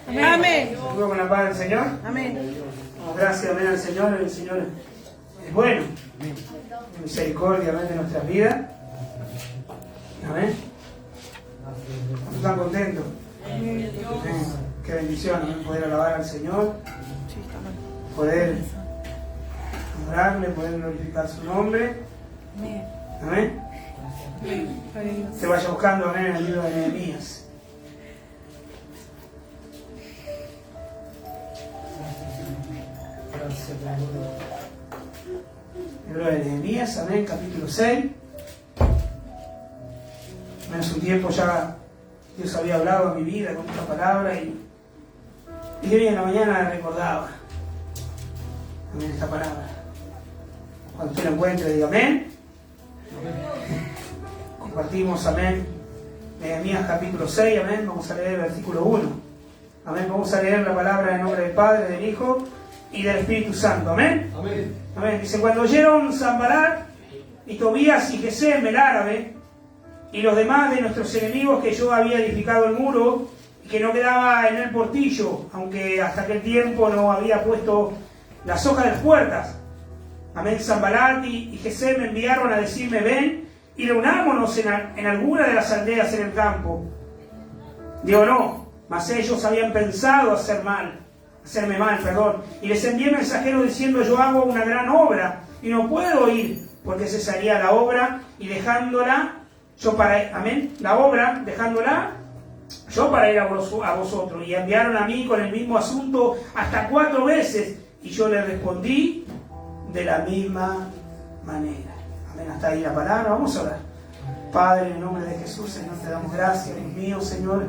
Amén. ¿Estuvo con la paz del Señor? Amén. Damos gracias, amén, al Señor. El Señor es bueno. Misericordia, amén, de nuestras vidas. Amén. ¿Están contentos? Amén. Qué bendición, amén, poder alabar al Señor, poder adorarle, poder glorificar su nombre. Amén. Se vaya buscando, amén, en el libro de Nehemías. El libro de Nehemías, amén, capítulo 6. En su tiempo ya Dios había hablado a mi vida con esta palabra y hoy en la mañana la recordaba. Amén, esta palabra. Cuando usted la encuentre, diga amén. Compartimos, amén, Nehemías capítulo 6, amén. Vamos a leer el versículo 1. Amén, vamos a leer la palabra en nombre del Padre, del Hijo y del Espíritu Santo. Amén. Amén. Amén. Dice, cuando oyeron Sanbalat y Tobías y Gesem el árabe y los demás de nuestros enemigos que yo había edificado el muro y que no quedaba en el portillo, aunque hasta aquel tiempo no había puesto las hojas de las puertas. Amén. Sanbalat y Gesem me enviaron a decirme, ven y reunámonos en alguna de las aldeas en el campo. Digo, no, mas ellos habían pensado hacerme mal, y les envié mensajeros diciendo, yo hago una gran obra y no puedo ir, porque cesaría la obra y dejándola yo para, amén, la obra dejándola yo para ir a vosotros. Y enviaron a mí con el mismo asunto hasta 4 veces, y yo les respondí de la misma manera. Amén, hasta ahí la palabra. Vamos a orar. Padre, en el nombre de Jesús, Señor, te damos gracias, Dios mío, Señor.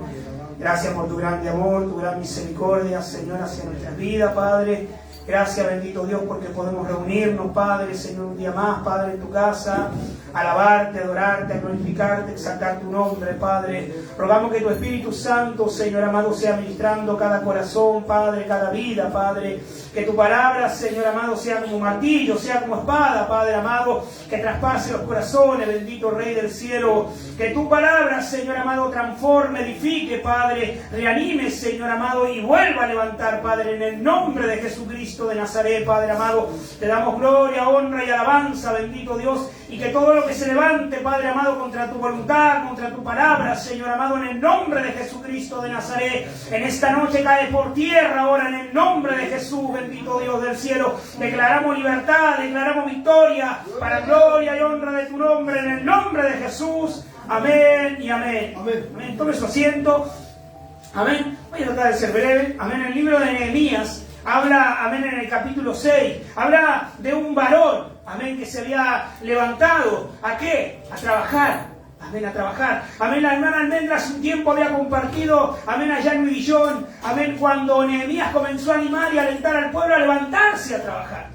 Gracias por tu grande amor, tu gran misericordia, Señor, hacia nuestras vidas, Padre. Gracias, bendito Dios, porque podemos reunirnos, Padre, Señor, un día más, Padre, en tu casa, alabarte, adorarte, glorificarte, exaltar tu nombre, Padre. Rogamos que tu Espíritu Santo, Señor amado, sea ministrando cada corazón, Padre, cada vida, Padre. Que tu palabra, Señor amado, sea como martillo, sea como espada, Padre amado, que traspase los corazones, bendito Rey del cielo. Que tu palabra, Señor amado, transforme, edifique, Padre, reanime, Señor amado, y vuelva a levantar, Padre, en el nombre de Jesucristo de Nazaret, Padre amado. Te damos gloria, honra y alabanza, bendito Dios, y que todo lo que se levante, Padre amado, contra tu voluntad, contra tu palabra, Señor amado, en el nombre de Jesucristo de Nazaret, en esta noche cae por tierra ahora, en el nombre de Jesús, bendito Dios del cielo. Declaramos libertad, declaramos victoria, para gloria y honra de tu nombre, en el nombre de Jesús. Amén y amén. Amén. Amén. Tome su asiento. Amén. Voy a tratar de ser breve. Amén. El libro de Nehemías habla, amén, en el capítulo 6, habla de un varón, amén, que se había levantado. ¿A qué? A trabajar. Amén, a trabajar. Amén, la hermana Almendra hace un tiempo había compartido, amén, allá en Medellín, amén, cuando Nehemías comenzó a animar y a alentar al pueblo a levantarse a trabajar.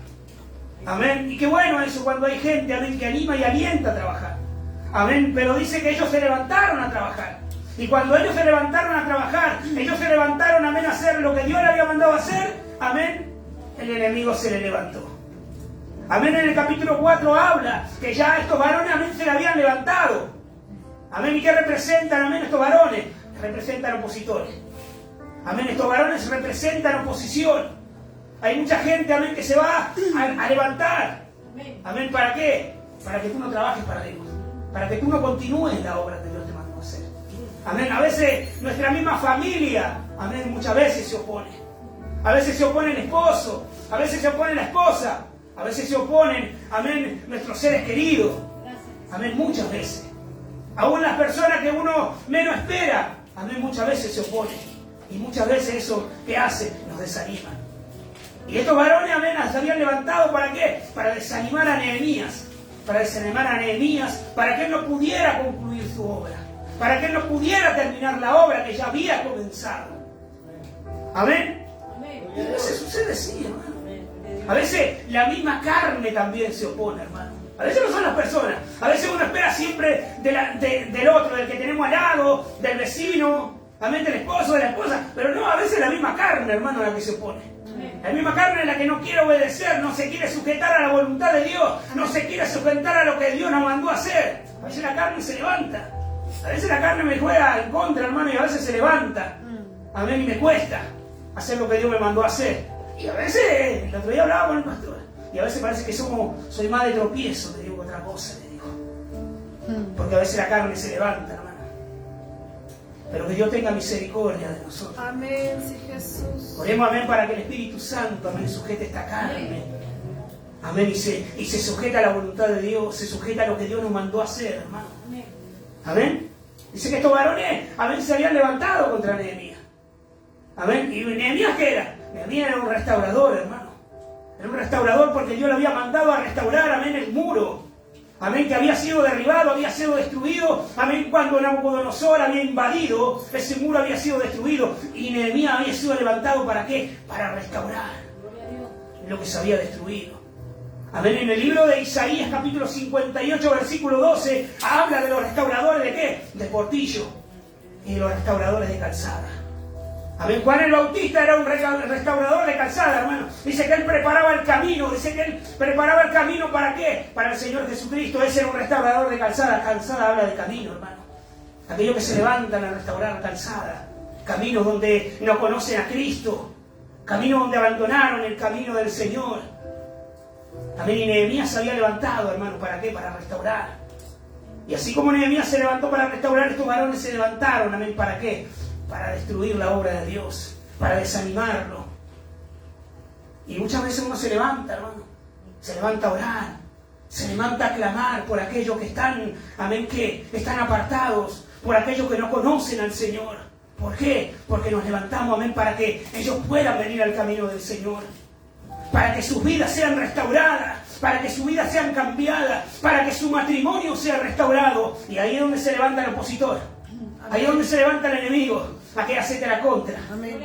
Amén, y qué bueno eso cuando hay gente, amén, que anima y alienta a trabajar. Amén, pero dice que ellos se levantaron a trabajar. Y cuando ellos se levantaron a trabajar, ellos se levantaron, amén, a hacer lo que Dios le había mandado a hacer, amén, el enemigo se le levantó. Amén, en el capítulo 4 habla que ya estos varones, amén, se le habían levantado. Amén, ¿y qué representan, amén, estos varones? Representan opositores. Amén, estos varones representan oposición. Hay mucha gente, amén, que se va a levantar. Amén, ¿para qué? Para que tú no trabajes para Dios. Para que tú no continúes la obra que Dios te mandó a hacer. Amén, a veces nuestra misma familia, amén, muchas veces se opone. A veces se opone el esposo, a veces se opone la esposa, a veces se oponen, amén, nuestros seres queridos. Amén, muchas veces. Aún las personas que uno menos espera, amén, muchas veces se oponen. Y muchas veces eso que hace nos desanima. Y estos varones, amén, se habían levantado, ¿para qué? Para desanimar a Nehemías. Para desanimar a Nehemías, para que él no pudiera concluir su obra. Para que él no pudiera terminar la obra que ya había comenzado. Amén. Y a veces sucede así, hermano. A veces la misma carne también se opone, hermano. A veces no son las personas. A veces uno espera siempre del otro, del que tenemos al lado, del vecino, amén, del esposo, de la esposa. Pero no, a veces la misma carne, hermano, la que se opone. La misma carne es la que no quiere obedecer, no se quiere sujetar a la voluntad de Dios, no se quiere sujetar a lo que Dios nos mandó a hacer. A veces la carne se levanta. A veces la carne me juega en contra, hermano, y a veces se levanta. Amén, y me cuesta hacer lo que Dios me mandó a hacer. Y a veces, el otro día hablaba con el pastor, y a veces parece que soy más de tropiezo, le digo, otra cosa, le digo. Porque a veces la carne se levanta, hermano. Pero que Dios tenga misericordia de nosotros. Amén, sí, Jesús. Oremos, amén, para que el Espíritu Santo, amén, sujete esta carne. Amén, y se sujeta a la voluntad de Dios, se sujeta a lo que Dios nos mandó a hacer, hermano. Amén. Dice que estos varones, amén, se habían levantado contra Nehemías. Amén. ¿Y Nehemías qué era? Nehemías era un restaurador, hermano. Era un restaurador porque Dios le había mandado a restaurar, amén, el muro. Amén, que había sido derribado, había sido destruido. Amén, cuando Nabucodonosor había invadido, ese muro había sido destruido. Y Nehemías había sido levantado, ¿para qué? Para restaurar lo que se había destruido. Amén, en el libro de Isaías, capítulo 58, versículo 12, habla de los restauradores de ¿qué? De portillo y los restauradores de calzada. Amén, Juan el Bautista era un restaurador de calzada, hermano. Dice que él preparaba el camino, ¿para qué? Para el Señor Jesucristo. Ese era un restaurador de calzada. Calzada habla de camino, hermano. Aquellos que se levantan a restaurar calzada. Caminos donde no conocen a Cristo. Caminos donde abandonaron el camino del Señor. Amén, y Nehemías se había levantado, hermano, ¿para qué? Para restaurar. Y así como Nehemías se levantó para restaurar, estos varones se levantaron, amén, ¿para qué? Para destruir la obra de Dios, para desanimarlo. Y muchas veces uno se levanta, hermano, se levanta a orar, se levanta a clamar por aquellos que están, amén, que están apartados, por aquellos que no conocen al Señor. ¿Por qué? Porque nos levantamos, amén, para que ellos puedan venir al camino del Señor. Para que sus vidas sean restauradas, para que sus vidas sean cambiadas, para que su matrimonio sea restaurado. Y ahí es donde se levanta el opositor, ahí es donde se levanta el enemigo, a que hacerte la contra. Amén.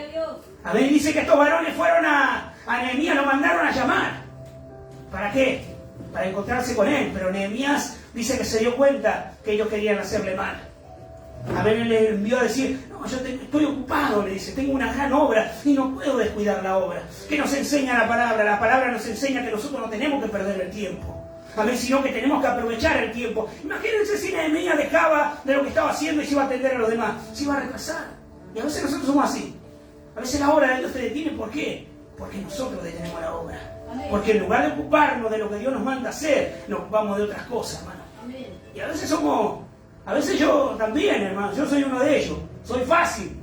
Amén. Dice que estos varones fueron a Nehemías, lo mandaron a llamar. ¿Para qué? Para encontrarse con él. Pero Nehemías dice que se dio cuenta que ellos querían hacerle mal. Amén, él le envió a decir, no, yo estoy ocupado, le dice, tengo una gran obra y no puedo descuidar la obra. ¿Qué nos enseña la palabra? La palabra nos enseña que nosotros no tenemos que perder el tiempo. Amén, sino que tenemos que aprovechar el tiempo. Imagínense si Nehemías dejaba de lo que estaba haciendo y se iba a atender a los demás, se iba a retrasar. Y a veces nosotros somos así. A veces la obra de Dios se detiene, ¿por qué? Porque nosotros detenemos la obra. Porque en lugar de ocuparnos de lo que Dios nos manda hacer, nos ocupamos de otras cosas, hermano. Y a veces yo también, hermano, yo soy uno de ellos, soy fácil.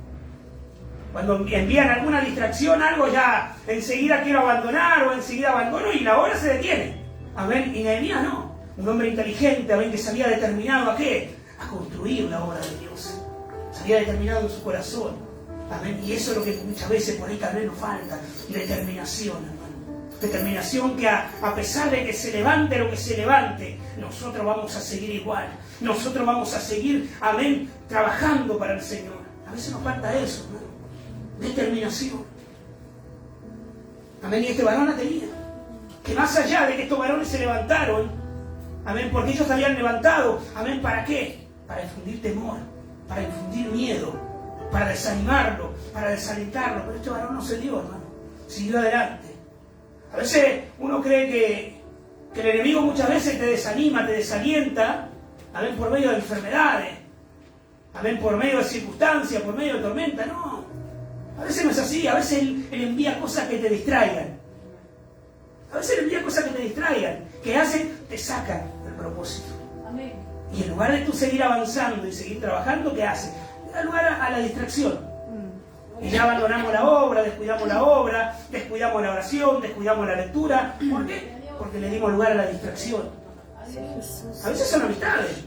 Cuando envían alguna distracción, algo ya enseguida quiero abandonar o enseguida abandono y la obra se detiene. Amén. Y Nehemías no, un hombre inteligente, amén, que se había determinado ¿a qué? A construir la obra de Dios. Se había determinado en su corazón. Amén. Y eso es lo que muchas veces por ahí también nos falta, determinación, hermano. Determinación que a pesar de que se levante lo que se levante, nosotros vamos a seguir igual. Nosotros vamos a seguir, amén, trabajando para el Señor. A veces nos falta eso, hermano. Determinación. Amén, y este varón la tenía. Que más allá de que estos varones se levantaron, amén, porque ellos se habían levantado, amén, ¿para qué? Para infundir temor, para infundir miedo, para desanimarlo, para desalentarlo. Pero este varón no se dio, hermano. Siguió adelante. A veces uno cree que el enemigo muchas veces te desanima, te desalienta, amén, por medio de enfermedades, amén, por medio de circunstancias, por medio de tormenta. No, a veces no es así. A veces él envía cosas que te distraigan. A veces él envía cosas que te distraigan, que hacen, te sacan del propósito. Amén. Y en lugar de tú seguir avanzando y seguir trabajando, ¿qué hace? Le da lugar a la distracción. Y ya abandonamos la obra, descuidamos la oración, descuidamos la lectura. ¿Por qué? Porque le dimos lugar a la distracción. A veces son amistades.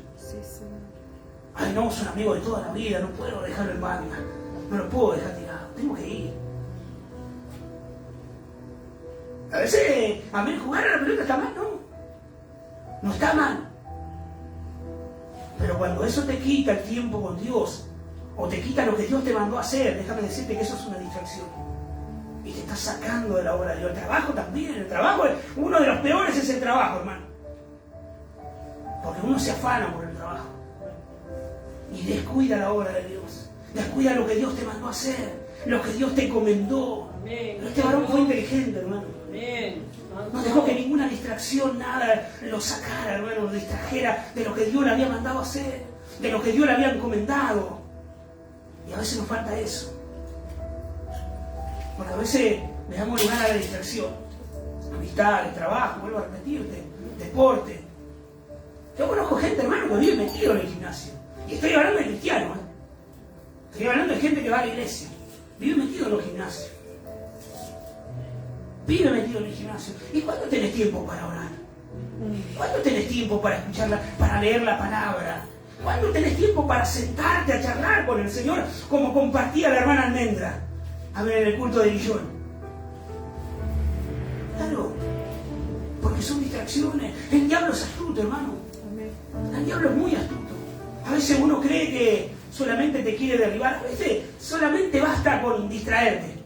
Ay, no, son amigos de toda la vida, no puedo dejarlo en banda. No lo puedo dejar tirado, tengo que ir. A veces, a mí jugar a la pelota está mal, no. No está mal. Pero cuando eso te quita el tiempo con Dios, o te quita lo que Dios te mandó a hacer, déjame decirte que eso es una distracción. Y te está sacando de la obra de Dios. El trabajo también, el trabajo, uno de los peores es el trabajo, hermano. Porque uno se afana por el trabajo. Y descuida la obra de Dios. Descuida lo que Dios te mandó a hacer, lo que Dios te encomendó. Pero este varón fue inteligente, hermano. No dejó que ninguna distracción, nada, lo sacara, hermano, lo distrajera de lo que Dios le había mandado a hacer, de lo que Dios le había encomendado. Y a veces nos falta eso. Porque a veces le damos lugar a la distracción. Amistades, trabajo, vuelvo a repetirte, deporte. Yo conozco gente, hermano, que vive metido en el gimnasio. Y estoy hablando de cristianos, ¿eh? Estoy hablando de gente que va a la iglesia. Vive metido en los gimnasios. Vive metido en el gimnasio. ¿Y cuándo tenés tiempo para orar? ¿Cuándo tenés tiempo para escucharla, para leer la palabra? ¿Cuándo tenés tiempo para sentarte a charlar con el Señor como compartía la hermana Almendra? A ver, en el culto de Guillón. Claro, porque son distracciones. El diablo es astuto, hermano. El diablo es muy astuto. A veces uno cree que solamente te quiere derribar. A veces solamente basta con distraerte.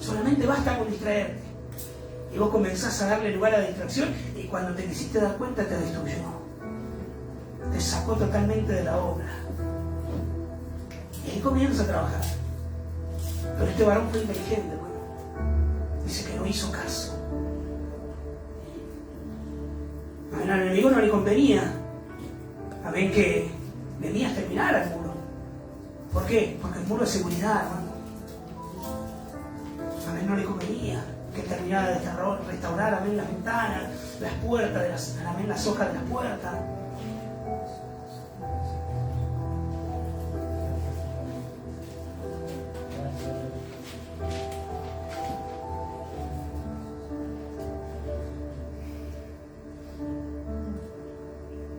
Solamente basta con distraerte. Y vos comenzás a darle lugar a la distracción y cuando te quisiste dar cuenta te destruyó. Te sacó totalmente de la obra. Y ahí comienza a trabajar. Pero este varón fue inteligente, hermano. Dice que no hizo caso. Amén, al enemigo no le convenía. Amén, que venía a terminar el muro. ¿Por qué? Porque el muro es seguridad, hermano. Amén, no le convenía que terminara de restaurar, amén, las ventanas, las puertas, amén, las hojas de las puertas.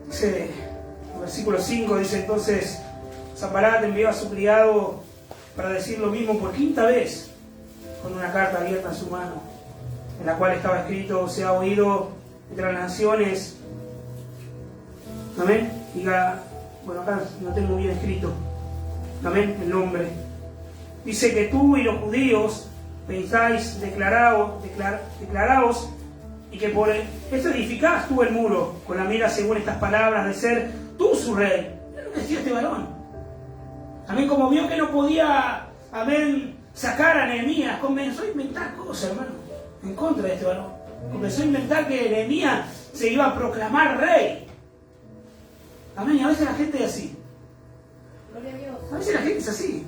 Dice, el versículo 5 dice entonces, Sanbalat envió a su criado para decir lo mismo por quinta vez, con una carta abierta en su mano, en la cual estaba escrito: se ha oído entre las naciones. Amén. Diga, bueno, acá no tengo bien escrito. Amén, el nombre. Dice que tú y los judíos pensáis, declaraos, y que por eso edificás tú el muro, con la mira según estas palabras de ser tú su rey. Es lo que decía este varón. Amén, como vio que no podía, amén, sacar a Nehemías, comenzó a inventar cosas, hermano, en contra de este varón. Comenzó a inventar que Nehemías se iba a proclamar rey. Amén, y a veces la gente es así. Gloria a Dios. A veces la gente es así.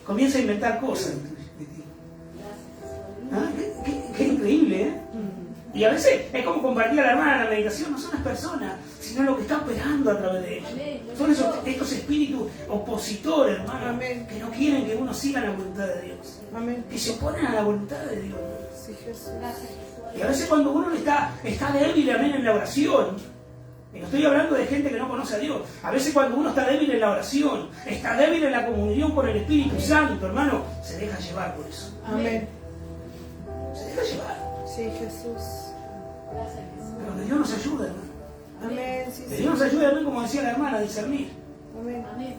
Comienza a inventar cosas de ti. ¿Ah? Qué increíble, ¿eh? Y a veces es como compartía la hermana en la meditación, no son las personas, sino lo que está operando a través de ellos. Son estos espíritus opositores, hermano, Amén. que no quieren que uno siga la voluntad de Dios. Amén. Que se oponen a la voluntad de Dios. Sí, Jesús. Y a veces cuando uno está débil, amén, en la oración, y no estoy hablando de gente que no conoce a Dios, a veces cuando uno está débil en la oración, está débil en la comunión con el Espíritu Santo, hermano, se deja llevar por eso. Amén. Se deja llevar. Sí, Jesús. Pero que Dios nos ayuda, hermano. Amén. Sí, Que sí. Dios nos ayude, hermano, como decía la hermana, a discernir. Amén.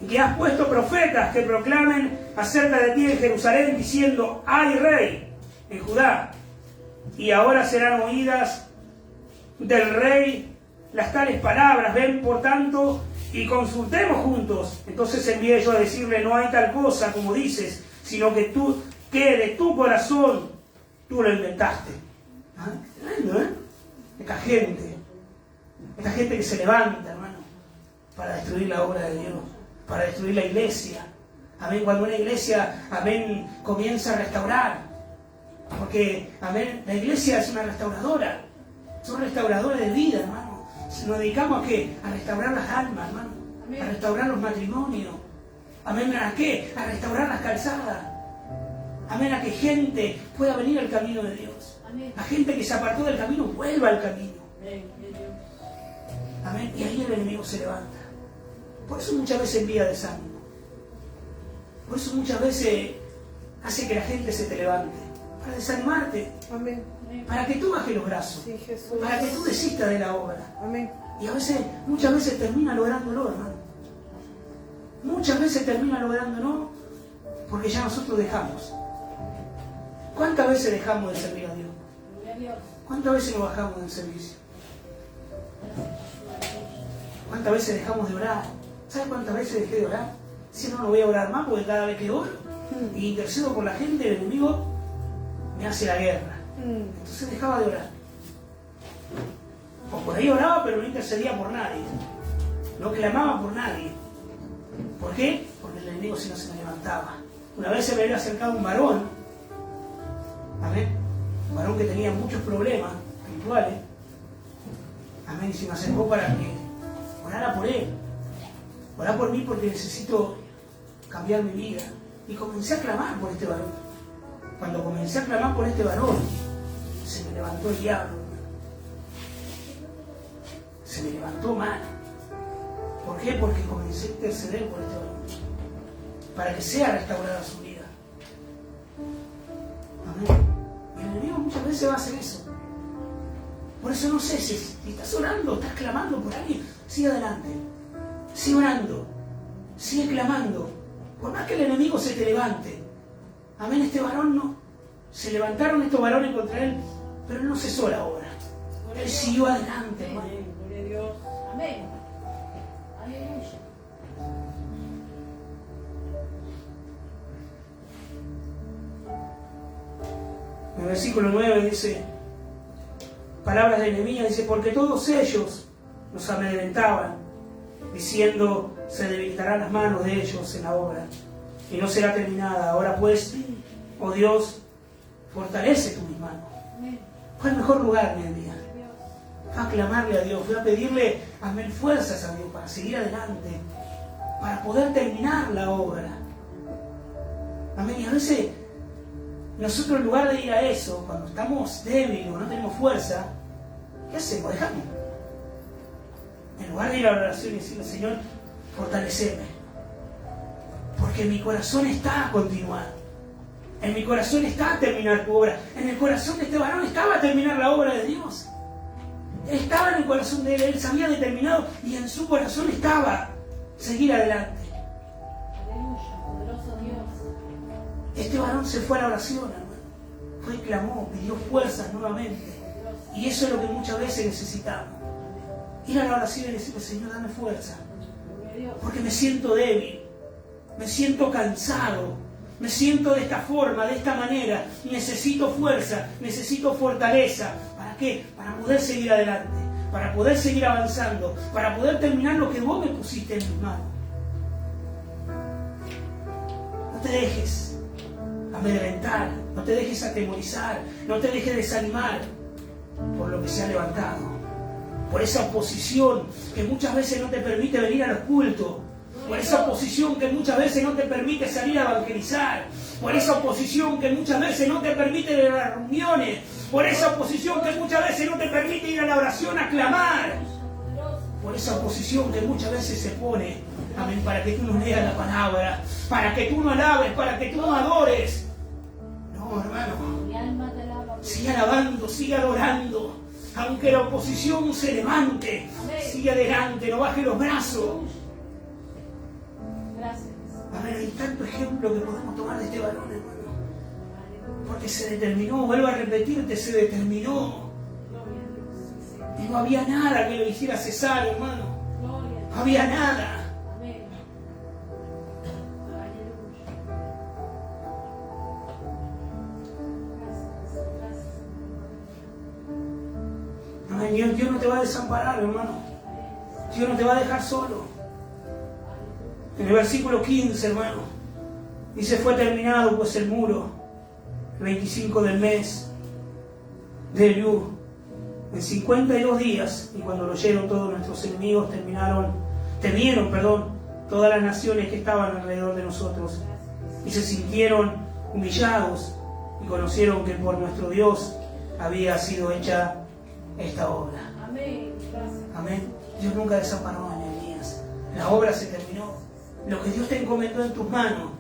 Y que has puesto profetas que proclamen acerca de ti en Jerusalén, diciendo: hay rey en Judá. Y ahora serán oídas del rey las tales palabras. Ven, por tanto, y consultemos juntos. Entonces envié yo a decirle: no hay tal cosa como dices, sino que de tu corazón tú lo inventaste. ¿Ah? Tremendo, ¿eh? Esta gente que se levanta, hermano, para destruir la obra de Dios, para destruir la iglesia. Amén, cuando una iglesia, amén, comienza a restaurar. Porque, amén, la iglesia es una restauradora. Son restauradores de vida, hermano. Nos dedicamos a qué? A restaurar las almas, hermano. A restaurar los matrimonios. Amén, ¿a qué? A restaurar las calzadas. Amén, a que gente pueda venir al camino de Dios. A gente que se apartó del camino vuelva al camino. Amén, y ahí el enemigo se levanta. Por eso muchas veces envía desánimo. Por eso muchas veces hace que la gente se te levante. Para desanimarte. Amén. Para que tú bajes los brazos. Sí, Jesús. Para que tú desistas de la obra. Amén. Y a veces, muchas veces termina lográndolo, hermano. Muchas veces termina lográndolo porque ya nosotros dejamos. ¿Cuántas veces dejamos de servir a Dios? ¿Cuántas veces nos bajamos del servicio? ¿Cuántas veces dejamos de orar? ¿Sabes cuántas veces dejé de orar? Si no voy a orar más porque cada vez que oro y intercedo por la gente, el enemigo me hace la guerra. Entonces dejaba de orar. O por ahí oraba, pero no intercedía por nadie. no clamaba por nadie. ¿Por qué? Porque el enemigo si no se me levantaba. Una vez se me había acercado un varón, amén, un varón que tenía muchos problemas espirituales, amén, y se me acercó para que orara por él, orá por mí porque necesito cambiar mi vida. Y comencé a clamar por este varón. Cuando comencé a clamar por este varón, se me levantó el diablo. Se me levantó mal. ¿Por qué? Porque comencé a interceder por este varón, para que sea restaurada su vida. Amén. El enemigo muchas veces va a hacer eso. Por eso no sé si estás orando, estás clamando por alguien, sigue adelante. Sigue orando, sigue clamando. Por más que el enemigo se te levante. Amén, este varón no. Se levantaron estos varones contra él, pero él no cesó la obra. Él siguió adelante, hermano. Gloria a Dios. Amén. Aleluya. En el versículo 9 dice, palabras de Nehemías, dice, porque todos ellos nos amedrentaban, diciendo, se debilitarán las manos de ellos en la obra, y no será terminada. Ahora pues, oh Dios, fortalece tú mis manos. Amén. Fue el mejor lugar, Nehemías. Fue a clamarle a Dios, fue a pedirle, amén, fuerzas a Dios para seguir adelante, para poder terminar la obra. Amén, y a veces nosotros en lugar de ir a eso, cuando estamos débiles o no tenemos fuerza, ¿qué hacemos? Dejamos. En lugar de ir a la oración y decirle, Señor, fortaleceme. Porque en mi corazón está a continuar. En mi corazón está a terminar tu obra. En el corazón de este varón estaba a terminar la obra de Dios. Estaba en el corazón de él se había determinado y en su corazón estaba seguir adelante. Aleluya, poderoso Dios. Este varón se fue a la oración, hermano. Fue y clamó, pidió fuerzas nuevamente. Y eso es lo que muchas veces necesitamos. Ir a la oración y decirle, Señor, dame fuerza. Porque me siento débil, me siento cansado, me siento de esta forma, de esta manera. Necesito fuerza, necesito fortaleza. ¿Para qué? Para poder seguir adelante, para poder seguir avanzando, para poder terminar lo que vos me pusiste en mis manos. No te dejes amedrentar, no te dejes atemorizar, no te dejes desanimar por lo que se ha levantado. Por esa oposición que muchas veces no te permite venir a los cultos, por esa oposición que muchas veces no te permite salir a evangelizar, por esa oposición que muchas veces no te permite ir a las reuniones, por esa oposición que muchas veces no te permite ir a la oración a clamar, por esa oposición que muchas veces se pone, amén, para que tú no leas la palabra, para que tú no alabes, para que tú no adores. No, hermano, Mi alma te alaba. sigue alabando, sigue adorando. Aunque la oposición se levante, sigue adelante, no baje los brazos. Gracias. Amén, hay tanto ejemplo que podemos tomar de este varón, hermano. Porque se determinó, vuelvo a repetirte, se determinó. Y no había nada que lo hiciera cesar, hermano. No había nada. Amén. Aleluya. Gracias. Amén, Dios no te va a desamparar, hermano. Dios no te va a dejar solo. En el versículo 15, hermano, dice, fue terminado pues el muro, el 25 del mes de Elú, en 52 días, y cuando lo oyeron todos nuestros enemigos, temieron, todas las naciones que estaban alrededor de nosotros, y se sintieron humillados, y conocieron que por nuestro Dios había sido hecha esta obra. Amén. Gracias. Amén. Dios nunca desamparó a Nehemías. La obra se terminó. Lo que Dios te encomendó en tus manos,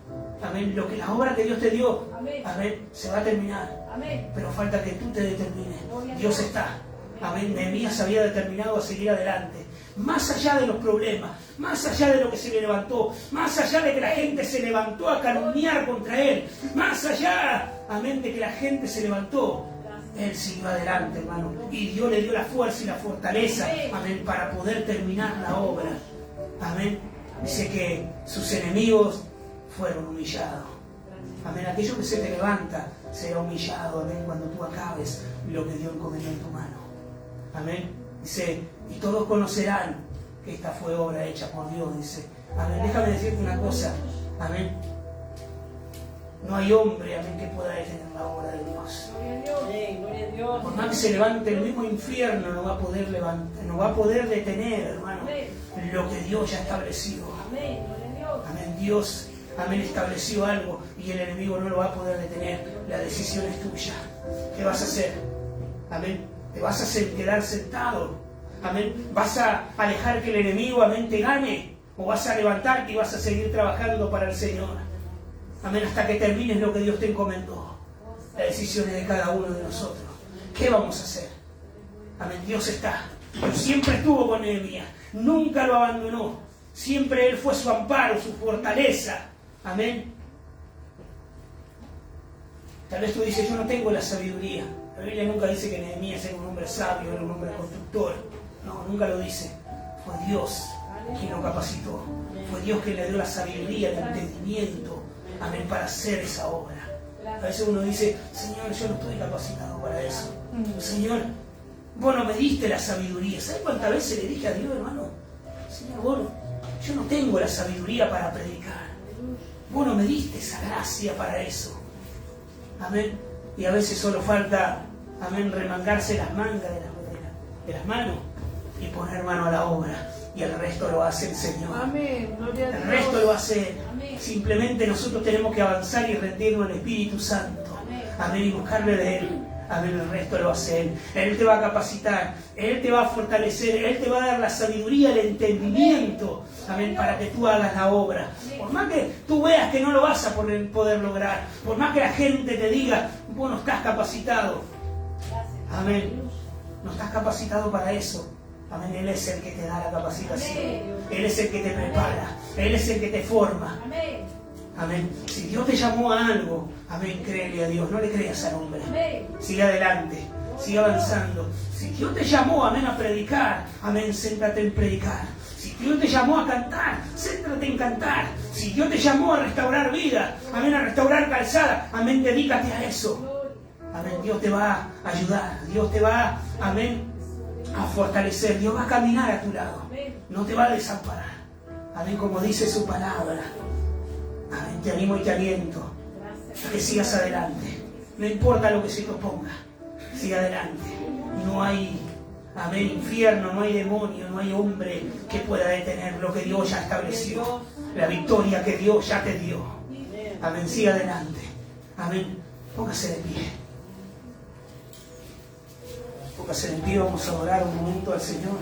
amén, la obra que Dios te dio, amén, se va a terminar. Amén. Pero falta que tú te determines. Dios está. Amén. Nehemías había determinado a seguir adelante. Más allá de los problemas, más allá de lo que se le levantó, más allá de que la gente se levantó a calumniar contra él, más allá, amén, de que la gente se levantó, él siguió adelante, hermano. Y Dios le dio la fuerza y la fortaleza, amén, para poder terminar la obra. Amén. Dice que sus enemigos fueron humillados. Amén. Aquello que se te levanta será humillado. Amén. Cuando tú acabes lo que Dios encomendó en tu mano. Amén. Dice, y todos conocerán que esta fue obra hecha por Dios, dice. Amén. Déjame decirte una cosa. Amén. No hay hombre, amén, que pueda detener la obra de Dios. Gloria a Dios. Amén. Gloria a Dios. Por más que se levante el mismo infierno, no va a poder levantar, no va a poder detener, hermano, lo que Dios ya ha establecido. Amén. Gloria a Dios. Amén. Dios, amén, estableció algo y el enemigo no lo va a poder detener. La decisión es tuya. ¿Qué vas a hacer? Amén. ¿Te vas a quedar sentado? Amén. ¿Vas a dejar que el enemigo, amén, te gane? ¿O vas a levantarte y vas a seguir trabajando para el Señor? Amén, hasta que termines lo que Dios te encomendó. La decisión es de cada uno de nosotros. ¿Qué vamos a hacer? Amén, Dios está. Dios siempre estuvo con Nehemías. Nunca lo abandonó. Siempre Él fue su amparo, su fortaleza. Amén. Tal vez tú dices, yo no tengo la sabiduría. La Biblia nunca dice que Nehemías era un hombre sabio, era un hombre constructor. No, nunca lo dice. Fue Dios quien lo capacitó. Fue Dios quien le dio la sabiduría, el entendimiento. Amén, para hacer esa obra. A veces uno dice, Señor, yo no estoy capacitado para eso. Señor, vos no me diste la sabiduría. ¿Sabes cuántas veces le dije a Dios, hermano? Señor, yo no tengo la sabiduría para predicar. Vos no me diste esa gracia para eso. Amén. Y a veces solo falta, amén, remangarse las mangas de las manos y poner mano a la obra. Y el resto lo hace el Señor. Amén. Gloria a Dios. El resto lo hace Él. Amén. Simplemente nosotros tenemos que avanzar y rendirnos al Espíritu Santo. Amén. Amén. Y buscarle de Él. Amén. El resto lo hace Él. Él te va a capacitar. Él te va a fortalecer. Él te va a dar la sabiduría, el entendimiento. Amén. Para que tú hagas la obra. Por más que tú veas que no lo vas a poder lograr. Por más que la gente te diga, vos no estás capacitado. Gracias. Amén. No estás capacitado para eso. Amén. Él es el que te da la capacitación. Él es el que te prepara. Él es el que te forma. Amén. Amén. Si Dios te llamó a algo, amén, créele a Dios. No le creas al hombre. Amén. Sigue adelante. Sigue avanzando. Si Dios te llamó, amén, a predicar, amén, céntrate en predicar. Si Dios te llamó a cantar, céntrate en cantar. Si Dios te llamó a restaurar vida, amén, a restaurar calzada, amén, dedícate a eso. Amén. Dios te va a ayudar. Dios te va, amén, a fortalecer. Dios va a caminar a tu lado. No te va a desamparar. Amén, como dice su palabra. Amén, te animo y te aliento a que sigas adelante. No importa lo que se te oponga. Sigue adelante. No hay, amén, infierno, no hay demonio, no hay hombre que pueda detener lo que Dios ya estableció. La victoria que Dios ya te dio. Amén, sigue adelante. Amén. Póngase de pie. Póngase de pie, vamos a orar un momento al Señor.